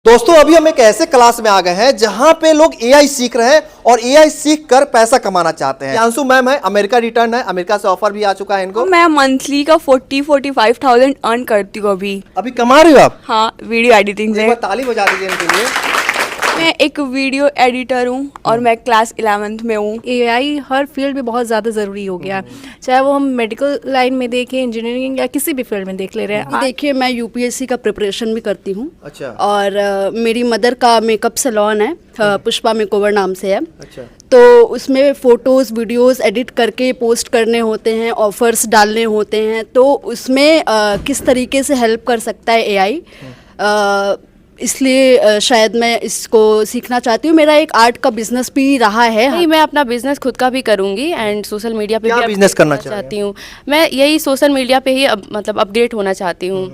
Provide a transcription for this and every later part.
दोस्तों अभी हम एक ऐसे क्लास में आ गए हैं जहां पे लोग एआई सीख रहे हैं और एआई सीख कर पैसा कमाना चाहते हैं। अंशु मैम है, अमेरिका रिटर्न है, अमेरिका से ऑफर भी आ चुका है इनको। मैं मंथली का 45,000 अर्न करती हूँ अभी कमा रही हो आप? हाँ, वीडियो एडिटिंग से। ताली बजा दीजिए इनके लिए। मैं एक वीडियो एडिटर हूँ और मैं क्लास 11th में हूँ। एआई हर फील्ड में बहुत ज़्यादा ज़रूरी हो गया, चाहे वो हम मेडिकल लाइन में देखें, इंजीनियरिंग या किसी भी फील्ड में देख ले रहे हैं। देखिए, मैं यूपीएससी का प्रिपरेशन भी करती हूँ। अच्छा। और मेरी मदर का मेकअप सैलून है, पुष्पा मेकओवर नाम से है। अच्छा। तो उसमें फ़ोटोज़ वीडियोस एडिट करके पोस्ट करने होते हैं, ऑफर्स डालने होते हैं। तो उसमें किस तरीके से हेल्प कर सकता है एआई, इसलिए शायद मैं इसको सीखना चाहती हूँ। मेरा एक आर्ट का बिजनेस भी रहा है। नहीं, मैं अपना बिजनेस खुद का भी करूँगी एंड सोशल मीडिया पे भी बिजनेस करना चाहती हूँ। मैं यही सोशल मीडिया पे ही मतलब अपडेट होना चाहती हूँ।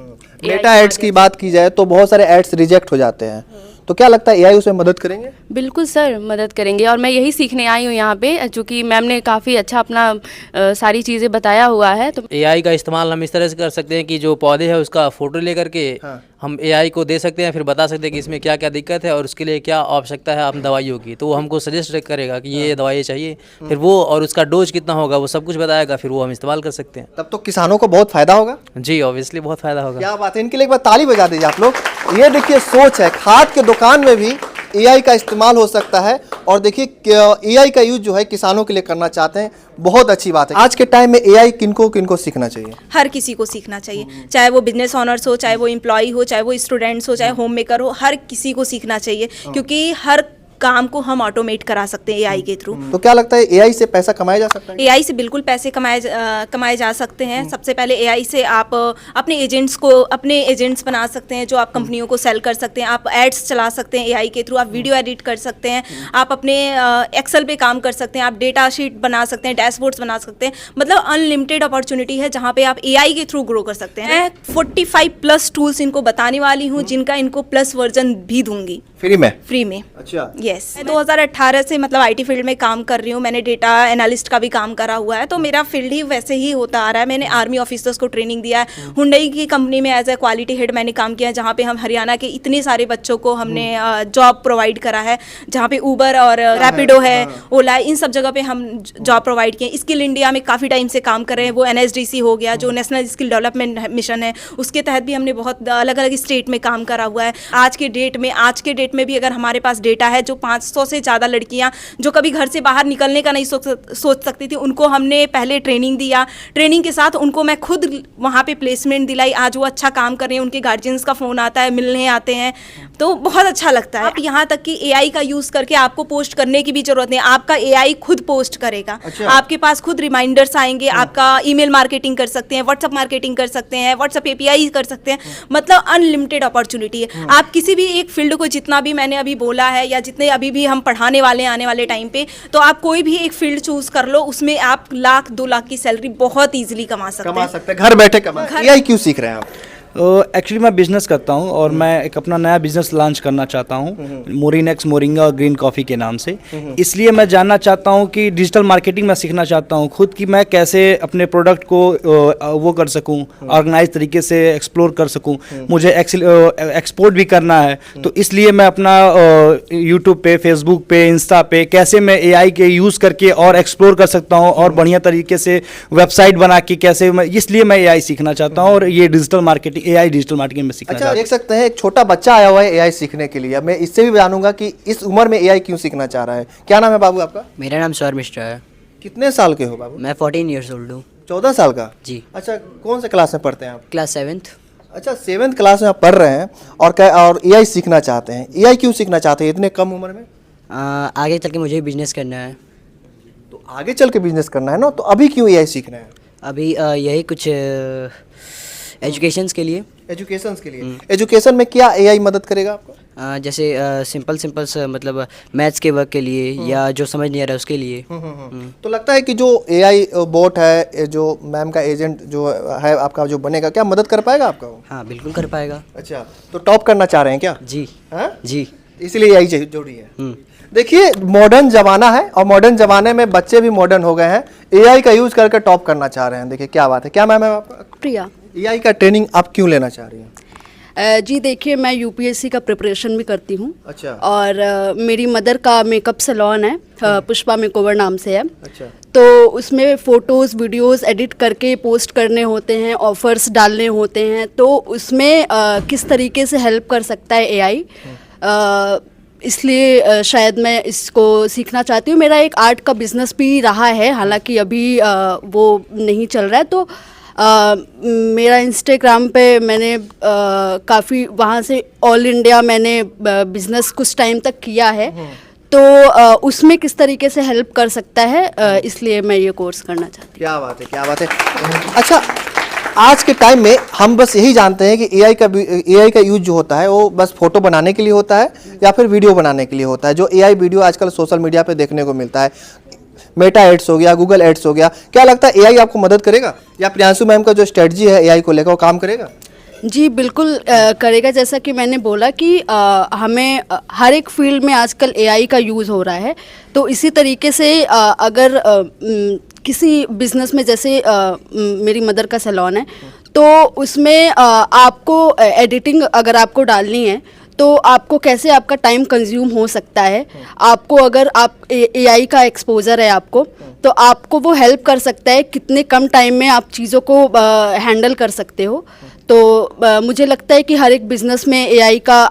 डेटा एड्स की बात की जाए तो बहुत सारे एड्स रिजेक्ट हो जाते हैं, तो क्या लगता है एआई उसमें मदद करेंगे? बिल्कुल सर, मदद करेंगे। और मैं यही सीखने आई हूँ यहाँ पे, चूँकि मैम ने काफ़ी अच्छा अपना सारी चीज़ें बताया हुआ है। तो एआई का इस्तेमाल हम इस तरह से कर सकते हैं कि जो पौधे है उसका फ़ोटो लेकर के हम एआई को दे सकते हैं, फिर बता सकते हैं कि इसमें क्या क्या दिक्कत है और उसके लिए क्या आवश्यकता है हम दवाइयों की। तो वो हमको सजेस्ट करेगा कि ये दवाई चाहिए, फिर वो और उसका डोज कितना होगा वो सब कुछ बताएगा, फिर वो हम इस्तेमाल कर सकते हैं। तब तो किसानों को बहुत फायदा होगा। जी ऑब्वियसली बहुत फ़ायदा होगा। क्या बात है, इनके लिए एक बार ताली बजा दीजिए आप लोग। ये देखिए सोच है, खाद के दुकान में भी एआई का इस्तेमाल हो सकता है। और देखिए एआई का यूज जो है किसानों के लिए करना चाहते हैं, बहुत अच्छी बात है। आज के टाइम में एआई किनको किनको सीखना चाहिए? हर किसी को सीखना चाहिए, चाहे वो बिजनेस ऑनर्स हो, चाहे वो एम्प्लॉय हो, चाहे वो स्टूडेंट्स हो, चाहे होम मेकर हो, हर किसी को सीखना चाहिए, क्योंकि हर काम को हम ऑटोमेट करा सकते हैं एआई के थ्रू। तो क्या लगता है एआई से पैसा कमाया जा सकता है? एआई से बिल्कुल पैसे कमाए जा सकते हैं। सबसे पहले एआई से आप अपने एजेंट्स बना सकते हैं, जो आप कंपनियों को सेल कर सकते हैं। आप एड्स चला सकते हैं एआई के थ्रू, आप वीडियो एडिट कर सकते हैं, आप अपने एक्सेल पे काम कर सकते हैं, आप डेटा शीट बना सकते हैं, डैशबोर्ड्स बना सकते हैं। मतलब अनलिमिटेड अपॉर्चुनिटी है जहाँ पे आप एआई के थ्रू ग्रो कर सकते हैं। मैं 45+ टूल्स इनको बताने वाली हूँ, जिनका इनको प्लस वर्जन भी दूंगी फ्री में। अच्छा। यस, मैं 2018 से मतलब आईटी फील्ड में काम कर रही हूँ। मैंने डेटा एनालिस्ट का भी काम करा हुआ है, तो मेरा फील्ड ही वैसे ही होता आ रहा है। मैंने आर्मी ऑफिसर्स को ट्रेनिंग दिया है। हुंडई की कंपनी में एज ए क्वालिटी हेड मैंने काम किया है, जहाँ पे हम हरियाणा के इतने सारे बच्चों को हमने जॉब प्रोवाइड करा है, जहाँ पे उबर और रैपिडो है, ओला है, इन सब जगह पे हम जॉब प्रोवाइड किए। स्किल इंडिया में काफ़ी टाइम से काम कर रहे हैं। वो NSDC हो गया, जो नेशनल स्किल डेवलपमेंट मिशन है, उसके तहत भी हमने बहुत अलग अलग स्टेट में काम करा हुआ है। आज के डेट में भी अगर हमारे पास डेटा है, जो 500 से ज़्यादा लड़कियां जो कभी घर से बाहर निकलने का नहीं सोच सकती थी, उनको हमने पहले ट्रेनिंग दिया। ट्रेनिंग के साथ उनको मैं खुद वहाँ पे प्लेसमेंट दिलाई। आज वो अच्छा काम कर रहे हैं, उनके गार्जियंस का फ़ोन आता है, मिलने आते हैं, तो बहुत अच्छा लगता है। यहाँ तक कि एआई का यूज़ करके आपको पोस्ट करने की भी जरूरत नहीं, आपका एआई खुद पोस्ट करेगा। अच्छा। आपके पास खुद रिमाइंडर्स आएंगे, आपका ईमेल मार्केटिंग कर सकते हैं, व्हाट्सअप मार्केटिंग कर सकते हैं, व्हाट्सअप API कर सकते हैं। मतलब अनलिमिटेड अपॉर्चुनिटी है। आप किसी भी एक फील्ड को, जितना भी मैंने अभी बोला है या जितने अभी भी हम पढ़ाने वाले हैं आने वाले टाइम पे, तो आप कोई भी एक फील्ड चूज कर लो, उसमें आप 1 लाख 2 लाख की सैलरी बहुत इजीली कमा सकते हैं। घर बैठे एआई क्यों सीख रहे हैं आप? एक्चुअली मैं बिज़नेस करता हूँ और मैं एक अपना नया बिज़नेस लॉन्च करना चाहता हूँ, मोरिनेक्स मोरिंगा ग्रीन कॉफ़ी के नाम से। इसलिए मैं जानना चाहता हूँ कि डिजिटल मार्केटिंग मैं सीखना चाहता हूँ खुद की, मैं कैसे अपने प्रोडक्ट को वो कर सकूँ, ऑर्गेनाइज तरीके से एक्सप्लोर कर सकूँ। मुझे एक्सपोर्ट भी करना है, तो इसलिए मैं अपना यूट्यूब पे, फेसबुक पे, इंस्टा पे कैसे मैं एआई के यूज़ करके और एक्सप्लोर कर सकता हूँ और बढ़िया तरीके से वेबसाइट बना के कैसे मैं, इसलिए मैं एआई सीखना चाहता हूँ और ये digital marketing, AI digital marketing में सीखना चाहता हूं। देख सकते हैं एक छोटा बच्चा आया हुआ है एआई सीखने के लिए। अब मैं इससे भी जानूंगा कि इस उम्र में एआई क्यों सीखना चाह रहा है। क्या नाम है बाबू आपका? मेरा नाम सौर मिश्रा है। कितने साल के हो बाबू? मैं 14 ईयर्स ओल्ड हूँ। 14 साल का जी। अच्छा, कौन से क्लास में पढ़ते हैं आप? Class 7th। अच्छा, 7th क्लास में आप पढ़ रहे हैं और एआई सीखना चाहते हैं। एआई क्यों सीखना चाहते हैं इतने कम उम्र में? आगे चल के मुझे बिजनेस करना है। तो आगे चल के बिजनेस करना है ना, तो अभी क्यों एआई सीख रहे हैं? अभी यही कुछ एजुकेशंस के लिए। एजुकेशन में क्या एआई मदद करेगा आपको? जैसे सिंपल मतलब मैथ्स के वर्क के लिए या जो समझ नहीं आ रहा है उसके लिए। तो लगता है कि जो एआई बोट है, जो मैम का एजेंट जो है आपका जो बनेगा, क्या मदद कर पाएगा आपका? हाँ बिल्कुल कर पाएगा। अच्छा, तो टॉप करना चाह रहे हैं क्या? जी। हाँ जी, इसलिए एआई जरूरी है। देखिए मॉडर्न जमाना है और मॉडर्न जमाने में बच्चे भी मॉडर्न हो गए हैं, एआई का यूज करके टॉप करना चाह रहे हैं। देखिए क्या बात है। क्या मैम है आपका? प्रिया। एआई का ट्रेनिंग आप क्यों लेना चाह रही हैं? जी देखिए, मैं यूपीएससी का प्रिपरेशन भी करती हूँ। अच्छा। और मेरी मदर का मेकअप सैलून है, पुष्पा मेकओवर नाम से है। अच्छा। तो उसमें फ़ोटोज़ वीडियोस एडिट करके पोस्ट करने होते हैं, ऑफ़र्स डालने होते हैं, तो उसमें किस तरीके से हेल्प कर सकता है एआई, इसलिए शायद मैं इसको सीखना चाहती हूँ। मेरा एक आर्ट का बिज़नेस भी रहा है, हालांकि अभी वो नहीं चल रहा है। तो मेरा इंस्टाग्राम पे मैंने काफ़ी वहाँ से ऑल इंडिया मैंने बिज़नेस कुछ टाइम तक किया है। तो उसमें किस तरीके से हेल्प कर सकता है, इसलिए मैं ये कोर्स करना चाहती हूँ। क्या बात है, क्या बात है। अच्छा, आज के टाइम में हम बस यही जानते हैं कि एआई का यूज जो होता है वो बस फोटो बनाने के लिए होता है या फिर वीडियो बनाने के लिए होता है। जो एआई वीडियो आजकल सोशल मीडिया पे देखने को मिलता है, मेटा एड्स हो गया, गूगल एड्स हो गया, क्या लगता है एआई आपको मदद करेगा या प्रियांशु मैम का जो स्ट्रेटजी है एआई को लेकर वो काम करेगा? जी बिल्कुल करेगा। जैसा कि मैंने बोला कि हमें हर एक फील्ड में आजकल एआई का यूज़ हो रहा है। तो इसी तरीके से अगर किसी बिजनेस में, जैसे मेरी मदर का सैलून है, तो उसमें आपको एडिटिंग अगर आपको डालनी है तो आपको कैसे आपका टाइम कंज्यूम हो सकता है। आपको अगर आप एआई का एक्सपोजर है आपको, तो आपको वो हेल्प कर सकता है कितने कम टाइम में आप चीज़ों को हैंडल कर सकते हो। तो मुझे लगता है कि हर एक बिजनेस में एआई का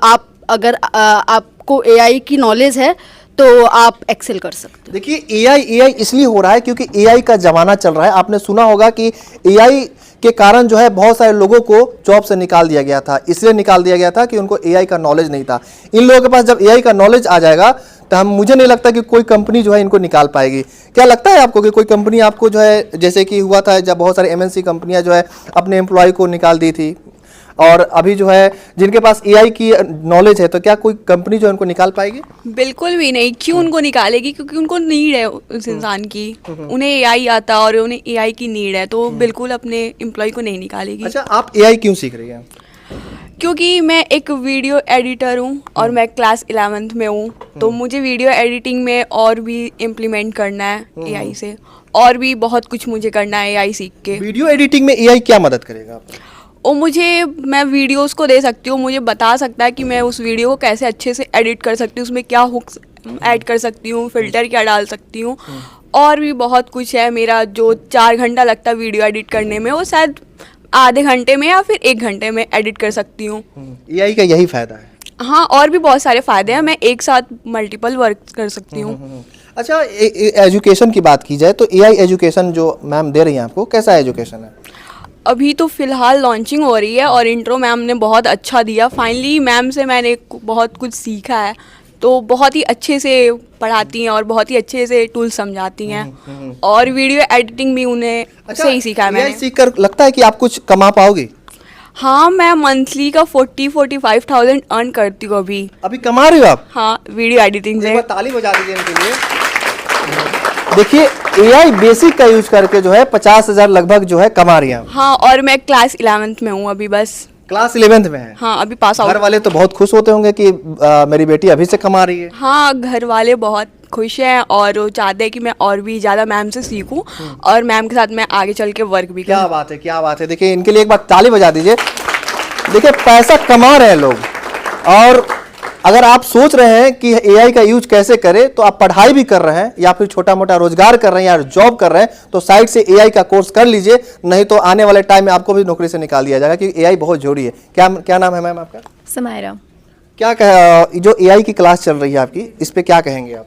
अगर आपको एआई की नॉलेज है तो आप एक्सेल कर सकते हो। देखिए, एआई इसलिए हो रहा है क्योंकि एआई का जमाना चल रहा है। आपने सुना होगा कि एआई के कारण जो है बहुत सारे लोगों को जॉब से निकाल दिया गया था। इसलिए निकाल दिया गया था कि उनको एआई का नॉलेज नहीं था। इन लोगों के पास जब एआई का नॉलेज आ जाएगा तो मुझे नहीं लगता कि कोई कंपनी जो है इनको निकाल पाएगी। क्या लगता है आपको कि कोई कंपनी आपको जो है, जैसे कि हुआ था जब बहुत सारी एमएनसी कंपनियां जो है अपने एम्प्लॉय को निकाल दी थी, और अभी जो है जिनके पास एआई की नॉलेज है, तो क्या कोई कंपनी जो है उनको निकाल पाएगी? बिल्कुल भी नहीं। क्यों उनको निकालेगी? क्योंकि उनको नीड है उस इंसान की। उन्हें एआई आता और उन्हें एआई की नीड है, तो बिल्कुल अपने एम्प्लॉय को नहीं निकालेगी। अच्छा, आप एआई क्यों सीख रही हैं? क्योंकि मैं एक वीडियो एडिटर हूँ और मैं क्लास 11th में हूँ, तो मुझे वीडियो एडिटिंग में और भी इम्प्लीमेंट करना है एआई से, और भी बहुत कुछ मुझे करना है एआई सीख के। वीडियो एडिटिंग में एआई क्या मदद करेगा आपको? और मैं वीडियोस को दे सकती हूँ, मुझे बता सकता है कि मैं उस वीडियो को कैसे अच्छे से एडिट कर सकती हूँ, उसमें क्या हुक्स ऐड कर सकती हूँ, फिल्टर क्या डाल सकती हूँ, और भी बहुत कुछ है। मेरा जो 4 घंटा लगता है वीडियो एडिट करने में, वो शायद आधे घंटे में या फिर 1 घंटे में एडिट कर सकती हूँ। एआई का यही फायदा है? हाँ, और भी बहुत सारे फ़ायदे हैं। मैं एक साथ मल्टीपल वर्क कर सकती हूँ। अच्छा, एजुकेशन की बात की जाए तो एआई एजुकेशन जो मैम दे रही हैं आपको, कैसा एजुकेशन है? अभी तो फ़िलहाल लॉन्चिंग हो रही है और इंट्रो मैम ने बहुत अच्छा दिया। फाइनली मैम से मैंने बहुत कुछ सीखा है, तो बहुत ही अच्छे से पढ़ाती हैं और बहुत ही अच्छे से टूल समझाती हैं, और वीडियो एडिटिंग भी उन्हें से ही सीखा है मैंने। एआई सीखकर लगता है कि आप कुछ कमा पाओगे? हाँ, मैं मंथली का 40-45,000 अर्न करती हूँ अभी कमा रही हो आप? हाँ, वीडियो एडिटिंग से। ताली बजा दीजिए इनके लिए। देखिए, एआई बेसिक का यूज करके जो है 50,000 लगभग जो है कमा रही हैं। हाँ, और मैं क्लास 11th में हूँ अभी बस। क्लास 11th में है? हाँ, अभी पास आउट। घर वाले तो बहुत खुश होते होंगे कि मेरी बेटी अभी से कमा रही है। हाँ, घर वाले बहुत खुश हैं और वो चाहते हैं कि मैं और भी ज़्यादा मैम से सीखूं और मैम के साथ मैं आगे चल के वर्क भी करूं। क्या बात है, क्या बात है। देखिए, इनके लिए एक बार ताली बजा दीजिए। देखिए, पैसा कमा रहे हैं लोग, और अगर आप सोच रहे हैं कि एआई का यूज कैसे करें, तो आप पढ़ाई भी कर रहे हैं या फिर छोटा मोटा रोजगार कर रहे हैं या जॉब कर रहे हैं, तो साइड से एआई का कोर्स कर लीजिए, नहीं तो आने वाले टाइम में आपको भी नौकरी से निकाल दिया जाएगा, क्योंकि एआई बहुत जरूरी है। क्या नाम है मैम आपका? समायरा। क्या जो एआई की क्लास चल रही है आपकी, इस पे क्या कहेंगे आप?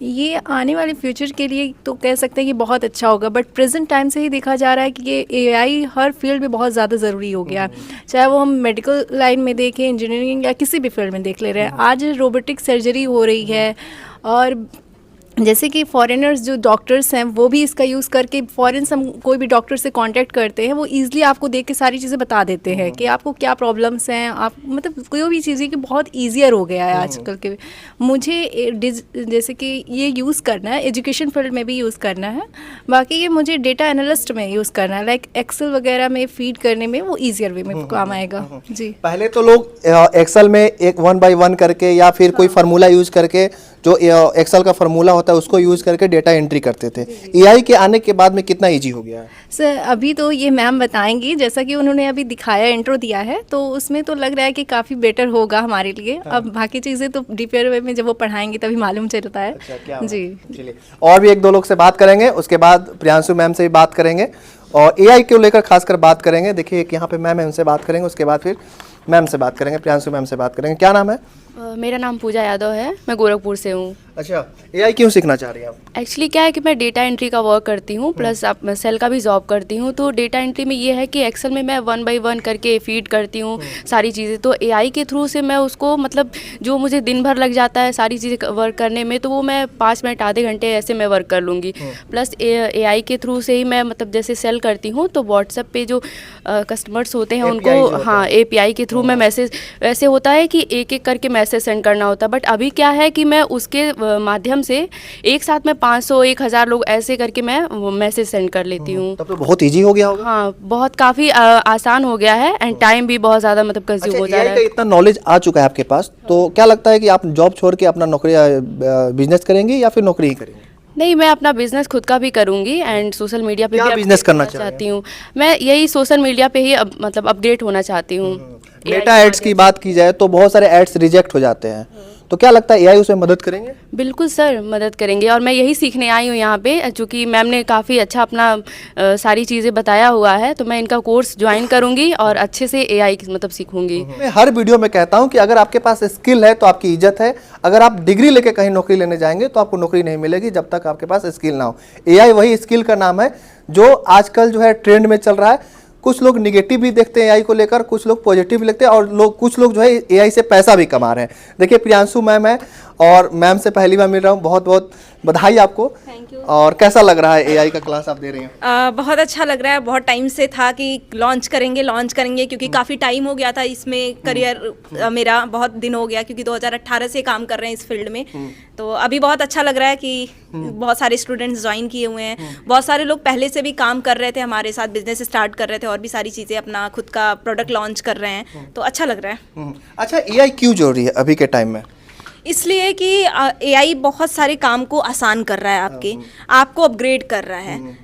ये आने वाले फ्यूचर के लिए तो कह सकते हैं कि बहुत अच्छा होगा, बट प्रेजेंट टाइम से ही देखा जा रहा है कि ये एआई हर फील्ड में बहुत ज़्यादा ज़रूरी हो गया। चाहे वो हम मेडिकल लाइन में देखें, इंजीनियरिंग या किसी भी फील्ड में देख ले रहे हैं। आज रोबोटिक सर्जरी हो रही है, और जैसे कि फॉरेनर्स जो डॉक्टर्स हैं वो भी इसका यूज़ करके, फॉरेन से हम कोई भी डॉक्टर से कांटेक्ट करते हैं, वो ईजिली आपको देख के सारी चीज़ें बता देते हैं कि आपको क्या प्रॉब्लम्स हैं। आप मतलब कोई भी चीज़ है कि बहुत ईजियर हो गया है आजकल के। मुझे जैसे कि ये यूज़ करना है, एजुकेशन फील्ड में भी यूज़ करना है, बाकी ये मुझे डेटा एनालिस्ट में यूज़ करना है, लाइक एक्सेल वगैरह में फीड करने में वो ईजियर वे में काम आएगा। जी, पहले तो लोग एक्सेल में एक 1 by 1 करके या फिर कोई फार्मूला यूज करके जो एक्सेल का फार्मूला होता है उसको यूज़ करके डेटा एंट्री करते थे। एआई के आने के बाद में कितना ईजी हो गया है? सर अभी तो ये मैम बताएंगी, जैसा कि उन्होंने अभी दिखाया, इंट्रो दिया है, तो उसमें तो लग रहा है कि काफ़ी बेटर होगा हमारे लिए। अब बाकी चीज़ें तो डीपर वे में जब वो पढ़ाएंगी तभी मालूम चलता है। क्या जी चलिए, और भी एक दो लोग से बात करेंगे, उसके बाद प्रियांशु मैम से भी बात करेंगे और एआई को लेकर खासकर बात करेंगे। देखिए एक यहाँ पे मैम है, उनसे बात करेंगे, उसके बाद फिर मैम से बात करेंगे, प्रियांशु मैम से बात करेंगे। क्या नाम है? मेरा नाम पूजा यादव है, मैं गोरखपुर से हूँ। अच्छा, एआई क्यों सीखना चाह रही हैं आप? एक्चुअली क्या है कि मैं डेटा एंट्री का वर्क करती हूँ, प्लस अब मैं सेल का भी जॉब करती हूँ। तो डेटा एंट्री में ये है कि एक्सेल में मैं 1 बाय 1 करके फीड करती हूँ सारी चीज़ें। तो एआई के थ्रू से मैं उसको मतलब जो मुझे दिन भर लग जाता है सारी चीज़ें वर्क करने में, तो वो मैं 5 मिनट आधे घंटे ऐसे मैं वर्क कर लूँगी। प्लस एआई के थ्रू से ही मैं मतलब जैसे सेल करती हूँ तो व्हाट्सएप पे जो कस्टमर्स होते हैं उनको, हाँ एपीआई के थ्रू मैं मैसेज, वैसे होता है कि एक एक करके मैसेज सेंड करना होता है, बट अभी क्या है कि मैं उसके माध्यम से एक साथ में 500 1000 लोग ऐसे करके मैं मैसेज सेंड कर लेती हूँ। तब तो बहुत इजी हो गया होगा। हाँ बहुत काफ़ी आसान हो गया है एंड टाइम भी बहुत ज़्यादा मतलब कंज्यूम हो जा रहा एआई का है। इतना नॉलेज आ चुका है आपके पास, तो क्या लगता है कि आप जॉब छोड़ के अपना नौकरी बिजनेस करेंगी या फिर नौकरी ही करेंगी? नहीं, मैं अपना बिजनेस खुद का भी करूंगी एंड सोशल मीडिया पे क्या भी बिजनेस करना चाहती हूँ। मैं यही सोशल मीडिया पे ही मतलब अपग्रेड होना चाहती हूँ। मेटा एड्स की बात की जाए तो बहुत सारे एड्स रिजेक्ट हो जाते हैं, तो क्या लगता है एआई उसमें मदद करेंगे? बिल्कुल सर, मदद करेंगे और मैं यही सीखने आई हूँ यहाँ पे, चूँकि मैम ने काफ़ी अच्छा अपना सारी चीज़ें बताया हुआ है, तो मैं इनका कोर्स ज्वाइन करूँगी और अच्छे से एआई मतलब सीखूंगी। मैं हर वीडियो में कहता हूँ कि अगर आपके पास स्किल है तो आपकी इज्जत है, अगर आप डिग्री लेके कहीं नौकरी लेने जाएंगे तो आपको नौकरी नहीं मिलेगी जब तक आपके पास स्किल ना हो। एआई वही स्किल का नाम है जो आजकल जो है ट्रेंड में चल रहा है। कुछ लोग निगेटिव भी देखते हैं एआई को लेकर, कुछ लोग पॉजिटिव भी देखते हैं और कुछ लोग जो है एआई से पैसा भी कमा रहे हैं। देखिए प्रियांशु मैम है और मैम से पहली बार मिल रहा हूँ, बहुत बहुत बधाई आपको। Thank you. और कैसा लग रहा है एआई का क्लास आप दे रही हैं? बहुत अच्छा लग रहा है। बहुत टाइम से था कि लॉन्च करेंगे क्योंकि काफ़ी टाइम हो गया था इसमें, करियर मेरा बहुत दिन हो गया क्योंकि 2018 से काम कर रहे हैं इस फील्ड में। तो अभी बहुत अच्छा लग रहा है कि बहुत सारे स्टूडेंट्स ज्वाइन किए हुए हैं, बहुत सारे लोग पहले से भी काम कर रहे थे हमारे साथ, बिजनेस स्टार्ट कर रहे थे और भी सारी चीज़ें अपना खुद का प्रोडक्ट लॉन्च कर रहे हैं, तो अच्छा लग रहा है। अच्छा, एआई क्यों जरूरी है अभी के टाइम में? इसलिए कि एआई बहुत सारे काम को आसान कर रहा है, आपको अपग्रेड कर रहा है,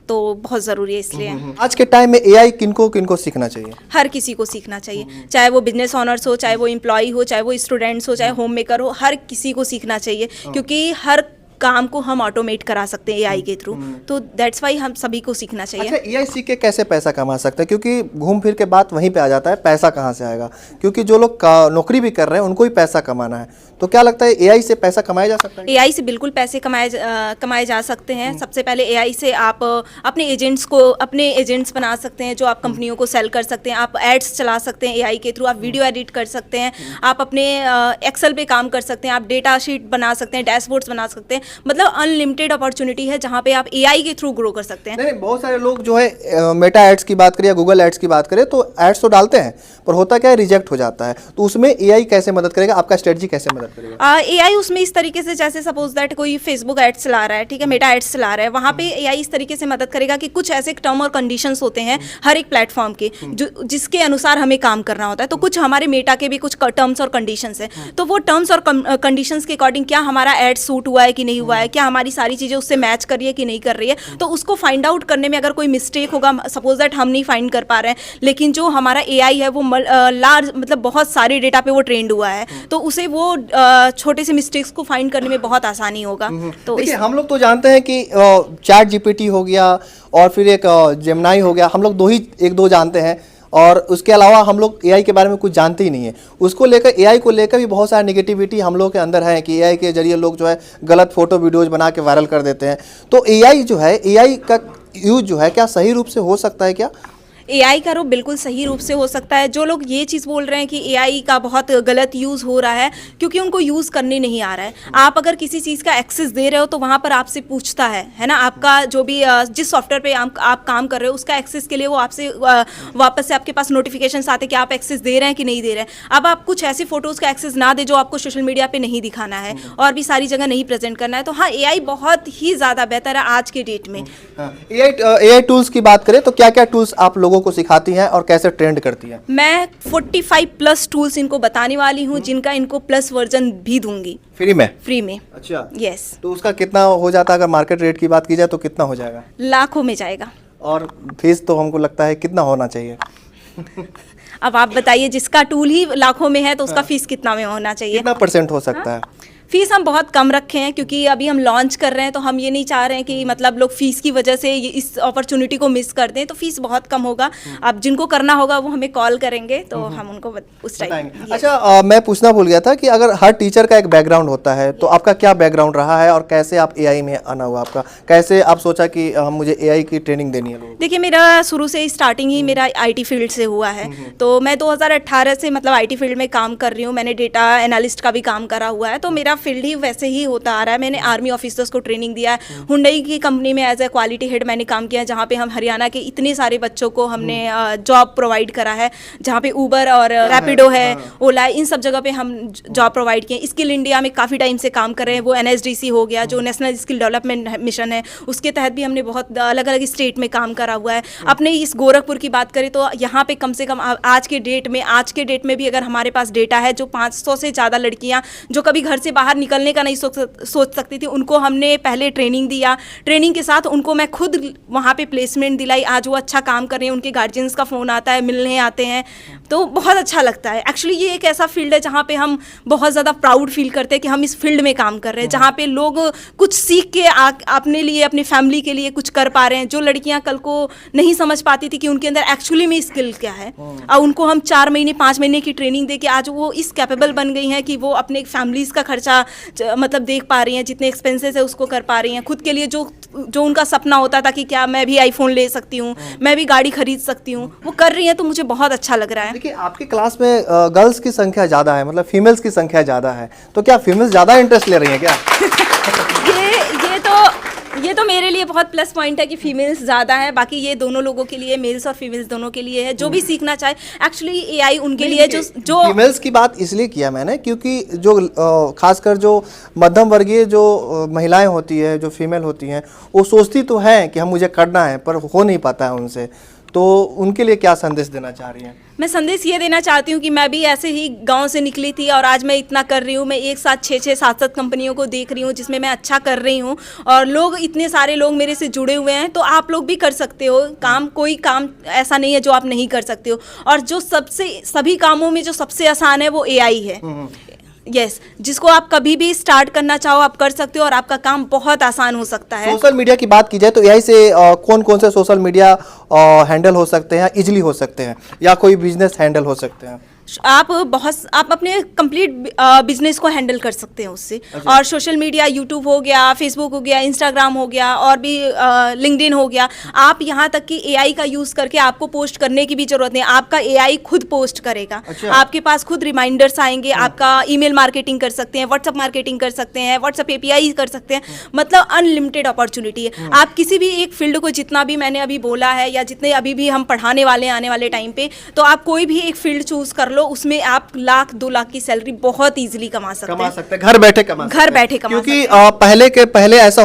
तो बहुत ज़रूरी है इसलिए। आज के टाइम में एआई किनको किनको सीखना चाहिए? हर किसी को सीखना चाहिए, चाहे वो बिजनेस ऑनर्स हो, चाहे वो एम्प्लॉय हो, चाहे वो स्टूडेंट्स हो, चाहे होम मेकर हो, हर किसी को सीखना चाहिए क्योंकि हर काम को हम ऑटोमेट करा सकते हैं एआई के थ्रू, तो दैट्स वाई हम सभी को सीखना चाहिए। अच्छा, एआई सीख के कैसे पैसा कमा सकते हैं? क्योंकि घूम फिर के बात वहीं पे आ जाता है, पैसा कहाँ से आएगा? क्योंकि जो लोग नौकरी भी कर रहे हैं उनको भी पैसा कमाना है, तो क्या लगता है एआई से पैसा कमाया जा सकता है? एआई से बिल्कुल पैसे कमाए जा सकते हैं। सबसे पहले एआई से आप अपने एजेंट्स बना सकते हैं जो आप कंपनियों को सेल कर सकते हैं, आप एड्स चला सकते हैं एआई के थ्रू, आप वीडियो एडिट कर सकते हैं, आप अपने एक्सेल पे काम कर सकते हैं, आप डेटा शीट बना सकते हैं, डैशबोर्ड्स बना सकते हैं, मतलब अनलिमिटेड अपॉर्चुनिटी है जहाँ पे आप एआई के थ्रू ग्रो कर सकते हैं। नहीं, बहुत सारे लोग जो है मेटा एड्स की बात करें या गूगल एड्स की बात करें तो एड्स तो डालते हैं पर होता क्या है, रिजेक्ट हो जाता है, तो उसमें एआई कैसे मदद करेगा? आपका स्ट्रेटजी कैसे मदद करेगा? एआई उसमें इस तरीके से, जैसे सपोज दैट कोई फेसबुक एड्स चला रहा है, ठीक है, मेटा एड्स चला रहा है, वहाँ पे एआई इस तरीके से मदद करेगा कि कुछ ऐसे टर्म और कंडीशंस होते हैं हर एक प्लेटफॉर्म के जिसके अनुसार हमें काम करना होता है, तो कुछ हमारे मेटा के भी कुछ टर्म्स और कंडीशंस हैं, तो वो टर्म्स और कंडीशंस के अकॉर्डिंग क्या हमारा एड सूट हुआ है कि नहीं हुआ है, क्या हमारी सारी चीज़ें उससे मैच कर रही है कि नहीं कर रही है, तो उसको फाइंड आउट करने में अगर कोई मिस्टेक होगा, सपोज दैट हम नहीं फाइंड कर पा रहे हैं, लेकिन जो हमारा एआई है वो लार्ज मतलब बहुत सारे डेटा पे वो ट्रेंड हुआ है, तो उसे वो छोटे से मिस्टेक्स को फाइंड करने में बहुत आसानी होगा। तो देखिए हम लोग तो जानते हैं कि चैट जीपीटी हो गया और फिर एक जेमिनाई हो गया, हम लोग एक दो जानते हैं और उसके अलावा हम लोग एआई के बारे में कुछ जानते ही नहीं है। उसको लेकर, एआई को लेकर भी बहुत सारी नेगेटिविटी हम लोग के अंदर है कि एआई के जरिए लोग जो है गलत फोटो वीडियोज बना के वायरल कर देते हैं, तो एआई जो है, एआई का यूज जो है क्या सही रूप से हो सकता है क्या? एआई का रूप बिल्कुल सही रूप से हो सकता है। जो लोग ये चीज़ बोल रहे हैं कि एआई का बहुत गलत यूज़ हो रहा है क्योंकि उनको यूज़ करने नहीं आ रहा है। आप अगर किसी चीज़ का एक्सेस दे रहे हो तो वहाँ पर आपसे पूछता है ना, आपका जो भी जिस सॉफ्टवेयर पे आप काम कर रहे हो उसका एक्सेस के लिए वो आपसे वापस से आपके पास नोटिफिकेशंस आते हैं कि आप एक्सेस दे रहे हैं कि नहीं दे रहे हैं। अब आप कुछ ऐसे फोटोज़ का एक्सेस ना दे जो आपको सोशल मीडिया पर नहीं दिखाना है और भी सारी जगह नहीं प्रेजेंट करना है, तो हाँ एआई बहुत ही ज़्यादा बेहतर है आज के डेट में। एआई टूल्स की बात करें तो क्या क्या टूल्स आप लोगों लोगों को सिखाती हैं और कैसे ट्रेंड करती हैं? मैं 45 प्लस टूल्स इनको बताने वाली हूँ, जिनका इनको प्लस वर्जन भी दूंगी फ्री में? फ्री में। अच्छा, यस। तो उसका कितना हो जाता है? अगर मार्केट रेट की बात की जाए तो कितना हो जाएगा? लाखों में जाएगा। और फीस तो हमको लगता है कितना होना चाहिए? अब आप बताइए, जिसका टूल ही लाखों में है तो उसका फीस कितना में होना चाहिए? कितना % हो सकता है? फीस हम बहुत कम रखे हैं, क्योंकि अभी हम लॉन्च कर रहे हैं, तो हम ये नहीं चाह रहे हैं कि मतलब लोग फीस की वजह से इस अपॉर्चुनिटी को मिस कर दें, तो फीस बहुत कम होगा। अब जिनको करना होगा वो हमें कॉल करेंगे तो हम उनको उस टाइम। अच्छा, मैं पूछना भूल गया था कि अगर हर टीचर का एक बैकग्राउंड होता है, तो आपका क्या बैकग्राउंड रहा है और कैसे आप एआई में आना हुआ आपका? कैसे आप सोचा कि मुझे एआई की ट्रेनिंग देनी है लोगों को? देखिए, मेरा शुरू से स्टार्टिंग ही मेरा आईटी फील्ड से हुआ है, तो मैं 2018 से मतलब आईटी फील्ड में काम कर रही हूँ। मैंने डेटा एनालिस्ट का भी काम करा हुआ है, तो मेरा फील्ड ही वैसे ही होता आ रहा है। मैंने आर्मी ऑफिसर्स को ट्रेनिंग दिया है। हुंडई की कंपनी में एज ए क्वालिटी हेड मैंने काम किया है, जहाँ पे हम हरियाणा के इतने सारे बच्चों को हमने जॉब प्रोवाइड करा है, जहाँ पे उबर और रैपिडो है, ओला है, इन सब जगह पे हम जॉब प्रोवाइड किए। स्किल इंडिया में काफ़ी टाइम से काम कर रहे हैं। वो NSDC हो गया, जो नेशनल स्किल डेवलपमेंट मिशन है, उसके तहत भी हमने बहुत अलग अलग स्टेट में काम करा हुआ है। अपने इस गोरखपुर की बात करें तो यहाँ पे कम से कम आज के डेट में भी अगर हमारे पास डेटा है, जो 500 से ज़्यादा लड़कियाँ जो कभी घर से बाहर निकलने का नहीं सोच सकती थी, उनको हमने पहले ट्रेनिंग दिया। ट्रेनिंग के साथ उनको मैं खुद वहाँ पे प्लेसमेंट दिलाई। आज वो अच्छा काम कर रहे हैं, उनके गार्जियंस का फ़ोन आता है, मिलने आते हैं, तो बहुत अच्छा लगता है। एक्चुअली ये एक ऐसा फील्ड है जहाँ पे हम बहुत ज़्यादा प्राउड फील करते हैं कि हम इस फील्ड में काम कर रहे हैं, जहाँ पे लोग कुछ सीख के अपने लिए, अपनी फैमिली के लिए कुछ कर पा रहे हैं। जो लड़कियाँ कल को नहीं समझ पाती थी कि उनके अंदर एक्चुअली में स्किल क्या है, और उनको हम 4 महीने 5 महीने की ट्रेनिंग दे के आज वो इस कैपेबल बन गई हैं कि वो अपने फैमिलीज़ का खर्चा मतलब देख पा रही हैं, जितने एक्सपेंसेस है उसको कर पा रही हैं। खुद के लिए जो उनका सपना होता था कि क्या मैं भी आईफोन ले सकती हूँ, मैं भी गाड़ी खरीद सकती हूँ, वो कर रही हैं, तो मुझे बहुत अच्छा लग रहा है। देखिए, आपकी क्लास में गर्ल्स की संख्या ज़्यादा है, मतलब फीमेल्स की संख्या ज़्यादा है, तो क्या फीमेल्स ज़्यादा इंटरेस्ट ले रही हैं क्या? ये तो मेरे लिए बहुत प्लस पॉइंट है कि फीमेल्स ज़्यादा है। बाकी ये दोनों लोगों के लिए, मेल्स और फीमेल्स दोनों के लिए है, जो भी सीखना चाहे। एक्चुअली एआई उनके लिए जो फीमेल्स की बात इसलिए किया मैंने, क्योंकि जो खासकर जो मध्यम वर्गीय जो महिलाएं होती है, जो फीमेल होती हैं, वो सोचती तो हैं कि हम मुझे करना है, पर हो नहीं पाता है उनसे, तो उनके लिए क्या संदेश देना चाह रही हैं? मैं संदेश ये देना चाहती हूँ कि मैं भी ऐसे ही गांव से निकली थी और आज मैं इतना कर रही हूँ। मैं एक साथ 6-6, 7-7 कंपनियों को देख रही हूँ जिसमें मैं अच्छा कर रही हूँ, और लोग, इतने सारे लोग मेरे से जुड़े हुए हैं। तो आप लोग भी कर सकते हो काम, कोई काम ऐसा नहीं है जो आप नहीं कर सकते हो। और जो सभी कामों में जो सबसे आसान है वो एआई है। यस, जिसको आप कभी भी स्टार्ट करना चाहो आप कर सकते हो, और आपका काम बहुत आसान हो सकता है। सोशल मीडिया की बात की जाए तो एआई से कौन कौन से सोशल मीडिया हैंडल हो सकते हैं, इजीली हो सकते हैं, या कोई बिजनेस हैंडल हो सकते हैं? आप अपने कंप्लीट बिजनेस को हैंडल कर सकते हैं उससे। और सोशल मीडिया, यूट्यूब हो गया, फेसबुक हो गया, इंस्टाग्राम हो गया, और भी लिंक्डइन हो गया। आप यहाँ तक कि एआई का यूज़ करके आपको पोस्ट करने की भी जरूरत नहीं, आपका एआई खुद पोस्ट करेगा। आपके पास खुद रिमाइंडर्स आएंगे, आपका ईमेल मार्केटिंग कर सकते हैं, व्हाट्सअप मार्केटिंग कर सकते हैं, व्हाट्सअप API कर सकते हैं। मतलब अनलिमिटेड अपॉर्चुनिटी है। आप किसी भी एक फील्ड को, जितना भी मैंने अभी बोला है या जितने अभी भी हम पढ़ाने वाले हैं आने वाले टाइम पे, तो आप कोई भी एक फील्ड चूज कर लो, उसमें आप 1-2 लाख की सैलरी बहुत इजीली कमा सकते हैं। घर बैठे कमा क्योंकि पहले ऐसा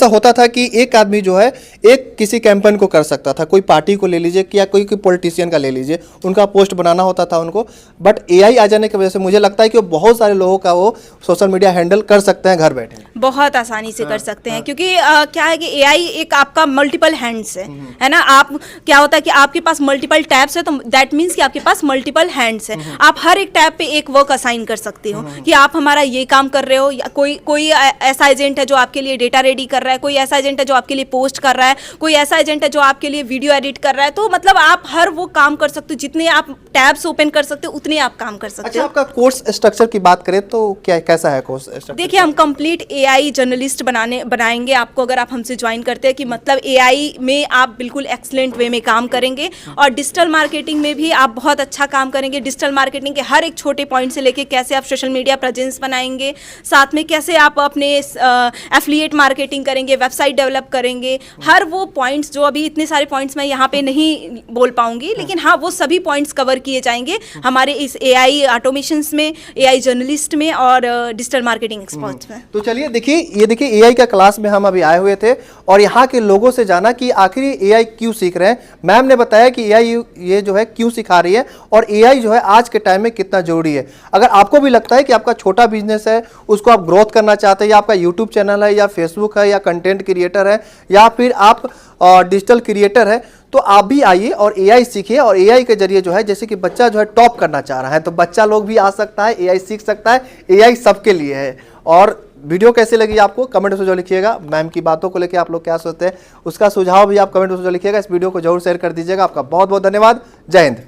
होता था कि एक आदमी जो है एक किसी कैंपेन को कर सकता था, कोई पार्टी को ले लीजिए या कोई पॉलिटिशियन का ले लीजिए, उनका पोस्ट बनाना होता था उनको। बट एआई आ जाने की वजह से मुझे लगता है कि बहुत सारे लोगों का वो सोशल मीडिया हैंडल कर सकते हैं घर बैठे, बहुत आसानी से कर सकते हैं। क्योंकि क्या है कि एआई एक आपका मल्टीपल हैंड्स है ना। आप क्या होता है कि आपके पास मल्टीपल टैब्स है, तो दैट मीन्स कि आपके पास मल्टीपल हैंड्स है। आप हर एक टैब पे एक वर्क असाइन कर सकते हो कि आप हमारा ये काम कर रहे हो, या कोई ऐसा एजेंट है जो आपके लिए डेटा रेडी कर रहा है, कोई ऐसा एजेंट है जो आपके लिए पोस्ट कर रहा है, कोई ऐसा एजेंट है जो आपके लिए वीडियो एडिट कर रहा है। तो मतलब आप हर वो काम कर सकते हो, जितने आप टैब्स ओपन कर सकते हो उतने आप काम कर सकते हो। अच्छा, आपका कोर्स स्ट्रक्चर की बात करें तो कैसा है कोर्स स्ट्रक्चर? देखिए, हम कंप्लीट एआई जर्नलिस्ट बनाएंगे आपको, अगर आप हमसे ज्वाइन करते हैं, कि मतलब एआई में आप बिल्कुल एक्सलेंट वे में काम करेंगे, और डिजिटल मार्केटिंग में भी आप बहुत अच्छा काम करेंगे। डिजिटल मार्केटिंग के हर एक छोटे पॉइंट से लेके कैसे आप सोशल मीडिया प्रेजेंस बनाएंगे, साथ में कैसे आप अपने एफिलिएट मार्केटिंग करेंगे, वेबसाइट डेवलप करेंगे, हर वो पॉइंट्स, जो अभी इतने सारे पॉइंट्स मैं यहाँ पे नहीं बोल पाऊंगी, लेकिन हाँ, वो सभी पॉइंट्स कवर किए जाएंगे हमारे इस एआई ऑटोमेशंस में, एआई जर्नलिस्ट में, और डिजिटल मार्केटिंग एक्सपर्ट्स में। तो चलिए ये देखिए एआई का क्लास में हम अभी आए हुए थे और यहाँ के लोगों से जाना कि आखिर एआई क्यों सीख रहे हैं। मैम ने बताया कि एआई ये जो है क्यों सिखा रही है और एआई जो है आज के टाइम में कितना जरूरी है। अगर आपको भी लगता है कि आपका छोटा बिजनेस है, उसको आप ग्रोथ करना चाहते हैं, या आपका यूट्यूब चैनल है या फेसबुक है या कंटेंट क्रिएटर है या फिर आप डिजिटल क्रिएटर है, तो आप भी आइए और एआई सीखिए। और एआई के जरिए जो है जैसे कि बच्चा जो है टॉप करना चाह रहा है तो बच्चा लोग भी आ सकता है, एआई सीख सकता है, एआई सबके लिए है। और वीडियो कैसे लगी आपको कमेंट में जो लिखिएगा। मैम की बातों को लेकर आप लोग क्या सोचते हैं उसका सुझाव भी आप कमेंट में जो लिखिएगा। इस वीडियो को जरूर शेयर कर दीजिएगा। आपका बहुत बहुत धन्यवाद। जय हिंद।